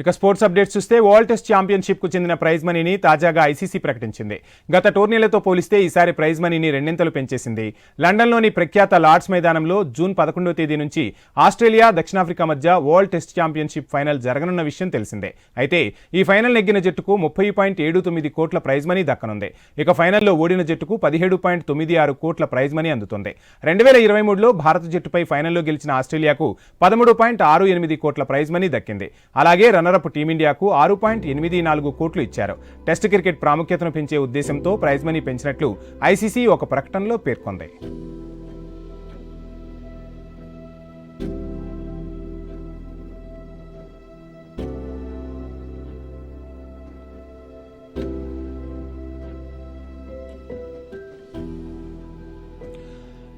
ఇక sports updates చూస్తే world test championship కు చెందిన ప్రైజ్ మనీని తాజాగా ఐసీసీ ప్రకటించింది. గత టోర్నీలతో పోలిస్తే ఈసారి ప్రైజ్ మనీని రెండింతలు పెంచేసింది. లండన్లోని ప్రఖ్యాత లార్డ్స్ మైదానంలో జూన్ 11వ తేదీ నుంచి ఆస్ట్రేలియా, దక్షిణాఫ్రికా మధ్య వరల్డ్ టెస్ట్ ఛాంపియన్షిప్ ఫైనల్ జరగనున్న విషయం తెలిసిందే. అయితే ఈ ఫైనల్ నెగ్గిన జట్టుకు 30.79 కోట్ల ప్రైజ్ మనీ దక్కనుంది. ఇక ఫైనల్లో ఓడిన జట్టుకు 17.96 కోట్ల ప్రైజ్ మనీ అందుతుంది. 2023లో భారత జట్టుపై ఫైనల్లో గెలిచిన ఆస్ట్రేలియాకు 13.68 కోట్ల ప్రైజ్ మనీ దక్కింది. అలాగే రన్నరప్ టీమిండియాకు 6.84 కోట్లు ఇచ్చారు. టెస్ట్ క్రికెట్ ప్రాముఖ్యతను పెంచే ఉద్దేశంతో ప్రైజ్ మనీ పెంచినట్లు ఐసీసీ ఒక ప్రకటనలో పేర్కొంది.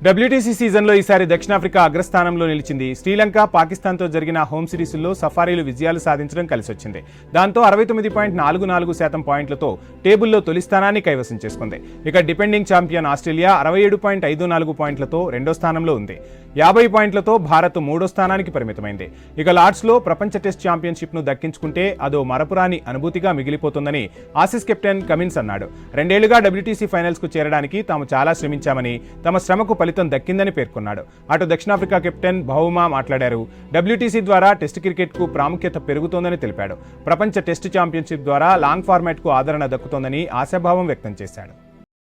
WTC సీజన్లో ఈసారి దక్షిణాఫ్రికా అగ్రస్థానంలో నిలిచింది. శ్రీలంక, పాకిస్తాన్తో జరిగిన హోమ్ సిరీస్లో సఫారీలు విజయాలు సాధించడం కలిసొచ్చింది. దాంతో 69.44% పాయింట్లతో టేబుల్లో తొలి స్థానాన్ని కైవసం చేసుకుంది. ఇక డిపెండింగ్ ఛాంపియన్ ఆస్ట్రేలియా 67.54 పాయింట్లతో రెండో స్థానంలో ఉంది. 50 పాయింట్లతో భారత్ మూడో స్థానానికి పరిమితమైంది. ఇక లార్డ్స్లో ప్రపంచ టెస్ట్ ఛాంపియన్షిప్ను దక్కించుకుంటే అదో మరపురాని అనుభూతిగా మిగిలిపోతుందని ఆసీస్ కెప్టెన్ కమిన్స్ అన్నాడు. 2 ఏళ్లుగా WTC ఫైనల్స్కు చేరడానికి తాము చాలా శ్రమించామని, తమ శ్రమకు ఫలితం దక్కిందని పేర్కొన్నాడు. అటు దక్షిణాఫ్రికా కెప్టెన్ బహుమా మాట్లాడారు. WTC ద్వారా టెస్ట్ క్రికెట్కు ప్రాముఖ్యత పెరుగుతోందని తెలిపాడు. ప్రపంచ టెస్ట్ ఛాంపియన్షిప్ ద్వారా లాంగ్ ఫార్మాట్కు ఆదరణ దక్కుతోందని ఆశాభావం వ్యక్తం చేశాడు.